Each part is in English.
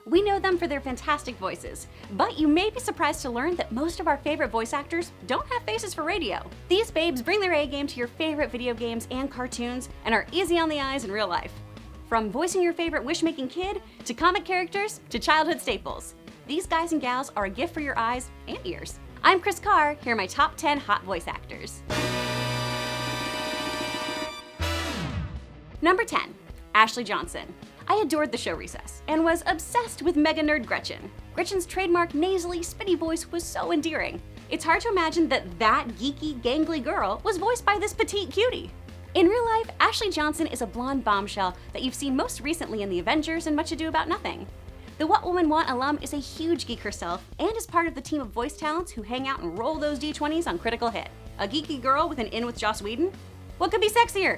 We know them for their fantastic voices, but you may be surprised to learn that most of our favorite voice actors don't have faces for radio. These babes bring their A-game to your favorite video games and cartoons and are easy on the eyes in real life. From voicing your favorite wish-making kid, to comic characters, to childhood staples. These guys and gals are a gift for your eyes and ears. I'm Chris Carr, here are my top 10 hot voice actors. Number 10, Ashley Johnson. I adored the show Recess and was obsessed with mega nerd Gretchen. Gretchen's trademark nasally, spitty voice was so endearing. It's hard to imagine that geeky, gangly girl was voiced by this petite cutie. In real life, Ashley Johnson is a blonde bombshell that you've seen most recently in The Avengers and Much Ado About Nothing. The What Women Want alum is a huge geek herself and is part of the team of voice talents who hang out and roll those D20s on Critical Hit. A geeky girl with an in with Joss Whedon? What could be sexier?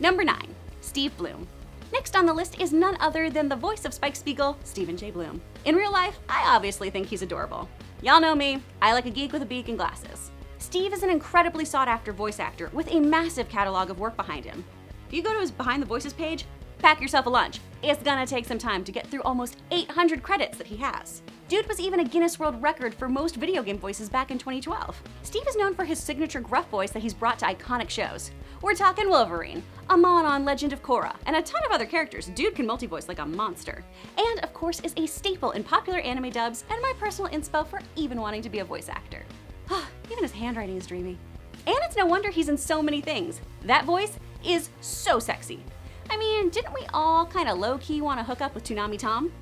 Number 9, Steve Blum. Next on the list is none other than the voice of Spike Spiegel, Stephen J. Blum. In real life, I obviously think he's adorable. Y'all know me, I like a geek with a beak and glasses. Steve is an incredibly sought-after voice actor with a massive catalog of work behind him. If you go to his Behind the Voices page, pack yourself a lunch. It's gonna take some time to get through almost 800 credits that he has. Dude was even a Guinness World Record for most video game voices back in 2012. Steve is known for his signature gruff voice that he's brought to iconic shows. We're talking Wolverine, Amon on Legend of Korra, and a ton of other characters. Dude can multi-voice like a monster. And of course is a staple in popular anime dubs and my personal inspo for even wanting to be a voice actor. Even his handwriting is dreamy. And it's no wonder he's in so many things. That voice is so sexy. I mean, didn't we all kind of low-key want to hook up with Toonami Tom?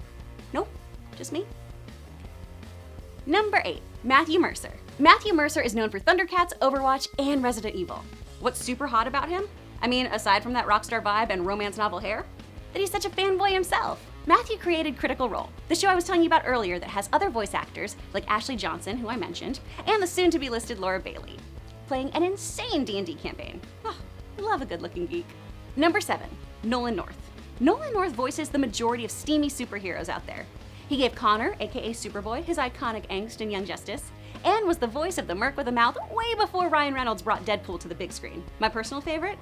Nope, just me. Number 8, Matthew Mercer. Matthew Mercer is known for Thundercats, Overwatch, and Resident Evil. What's super hot about him? I mean, aside from that rockstar vibe and romance novel hair, that he's such a fanboy himself. Matthew created Critical Role, the show I was telling you about earlier that has other voice actors like Ashley Johnson, who I mentioned, and the soon-to-be-listed Laura Bailey, playing an insane D&D campaign. I love a good-looking geek. Number 7, Nolan North. Nolan North voices the majority of steamy superheroes out there. He gave Connor, aka Superboy, his iconic angst in Young Justice, and was the voice of the Merc with a Mouth way before Ryan Reynolds brought Deadpool to the big screen. My personal favorite?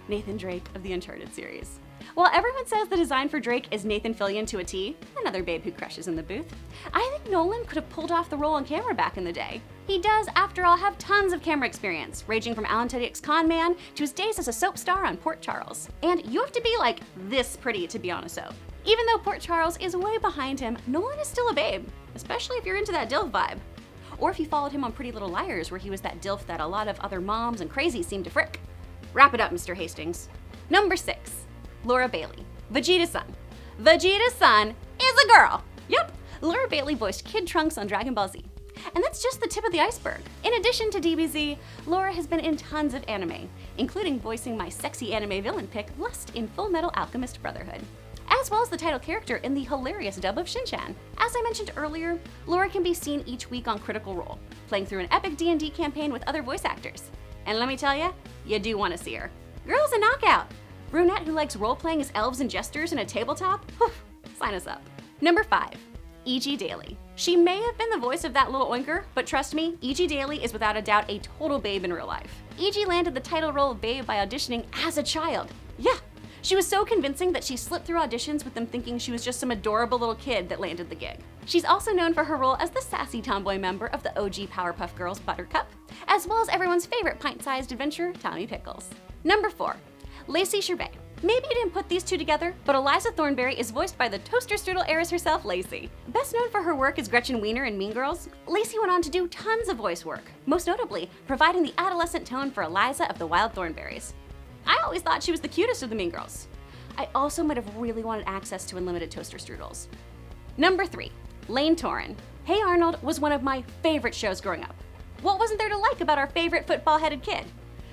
Nathan Drake of the Uncharted series. While everyone says the design for Drake is Nathan Fillion to a T, another babe who crushes in the booth, I think Nolan could have pulled off the role on camera back in the day. He does, after all, have tons of camera experience, ranging from Alan Tudyk's Con Man to his days as a soap star on Port Charles. And you have to be like this pretty to be on a soap. Even though Port Charles is way behind him, Nolan is still a babe, especially if you're into that DILF vibe. Or if you followed him on Pretty Little Liars, where he was that DILF that a lot of other moms and crazies seem to frick. Wrap it up, Mr. Hastings. Number 6, Laura Bailey, Vegeta's son. Vegeta's son is a girl. Yep, Laura Bailey voiced Kid Trunks on Dragon Ball Z. And that's just the tip of the iceberg. In addition to DBZ, Laura has been in tons of anime, including voicing my sexy anime villain pick, Lust in Full Metal Alchemist Brotherhood, as well as the title character in the hilarious dub of Shin-Chan. As I mentioned earlier, Laura can be seen each week on Critical Role, playing through an epic D&D campaign with other voice actors. And let me tell you do want to see her. Girl's a knockout. Brunette who likes role-playing as elves and jesters in a tabletop? Whew, sign us up. Number 5, E.G. Daily. She may have been the voice of that little oinker, but trust me, E.G. Daily is without a doubt a total babe in real life. E.G. landed the title role of babe by auditioning as a child. Yeah, she was so convincing that she slipped through auditions with them thinking she was just some adorable little kid that landed the gig. She's also known for her role as the sassy tomboy member of the OG Powerpuff Girls Buttercup, as well as everyone's favorite pint-sized adventurer, Tommy Pickles. Number 4, Lacey Chabert. Maybe you didn't put these two together, but Eliza Thornberry is voiced by the toaster strudel heiress herself, Lacey. Best known for her work as Gretchen Wiener in Mean Girls, Lacey went on to do tons of voice work, most notably providing the adolescent tone for Eliza of the Wild Thornberries. I always thought she was the cutest of the Mean Girls. I also might have really wanted access to unlimited toaster strudels. Number 3, Lane Toran. Hey Arnold was one of my favorite shows growing up. What wasn't there to like about our favorite football-headed kid?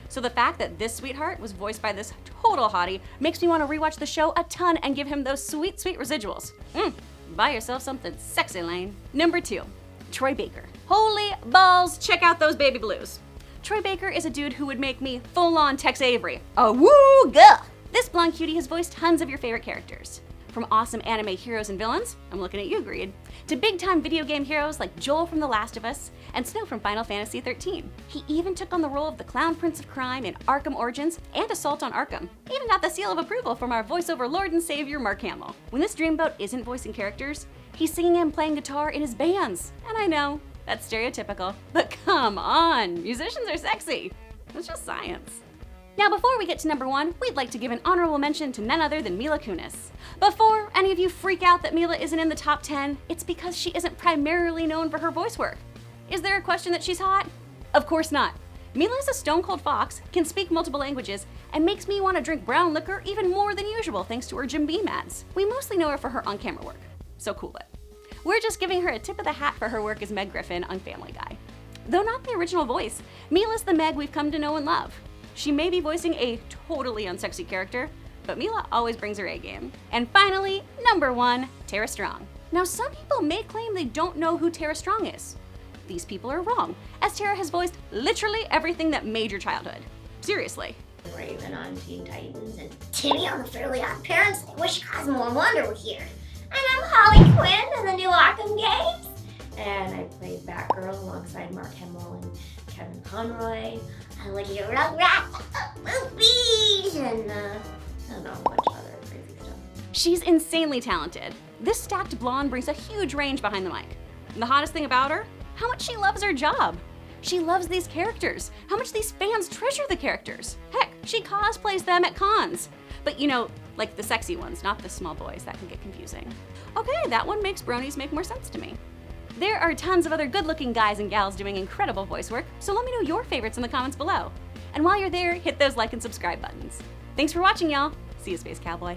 So the fact that this sweetheart was voiced by this total hottie makes me want to rewatch the show a ton and give him those sweet, sweet residuals. Buy yourself something sexy, Lane. Number 2, Troy Baker. Holy balls, check out those baby blues. Troy Baker is a dude who would make me full-on Tex Avery. Awooga! This blonde cutie has voiced tons of your favorite characters. From awesome anime heroes and villains, I'm looking at you, Greed, to big-time video game heroes like Joel from The Last of Us and Snow from Final Fantasy XIII. He even took on the role of the Clown Prince of Crime in Arkham Origins and Assault on Arkham. Even got the seal of approval from our voiceover lord and savior, Mark Hamill. When this dreamboat isn't voicing characters, he's singing and playing guitar in his bands. And I know, that's stereotypical, but come on, musicians are sexy. It's just science. Now before we get to number 1, we'd like to give an honorable mention to none other than Mila Kunis. Before any of you freak out that Mila isn't in the top 10, it's because she isn't primarily known for her voice work. Is there a question that she's hot? Of course not. Mila is a stone-cold fox, can speak multiple languages, and makes me want to drink brown liquor even more than usual thanks to her Jim Beam ads. We mostly know her for her on-camera work, so cool it. We're just giving her a tip of the hat for her work as Meg Griffin on Family Guy. Though not the original voice, Mila's the Meg we've come to know and love. She may be voicing a totally unsexy character, but Mila always brings her A game. And finally, number 1, Tara Strong. Now some people may claim they don't know who Tara Strong is. These people are wrong, as Tara has voiced literally everything that made your childhood. Seriously. Raven on Teen Titans and Timmy on the Fairly Odd Parents. I wish Cosmo and Wonder were here. And I'm Harley Quinn in the new Arkham games. And I played Batgirl alongside Mark Hamill and Kevin Conroy. I like your Rugrats movies and I don't know, a bunch of other crazy stuff. She's insanely talented. This stacked blonde brings a huge range behind the mic. And the hottest thing about her? How much she loves her job. She loves these characters. How much these fans treasure the characters. Heck, she cosplays them at cons. But you know, like the sexy ones, not the small boys. That can get confusing. Okay, that one makes bronies make more sense to me. There are tons of other good-looking guys and gals doing incredible voice work, so let me know your favorites in the comments below. And while you're there, hit those like and subscribe buttons. Thanks for watching, y'all. See you, Space Cowboy.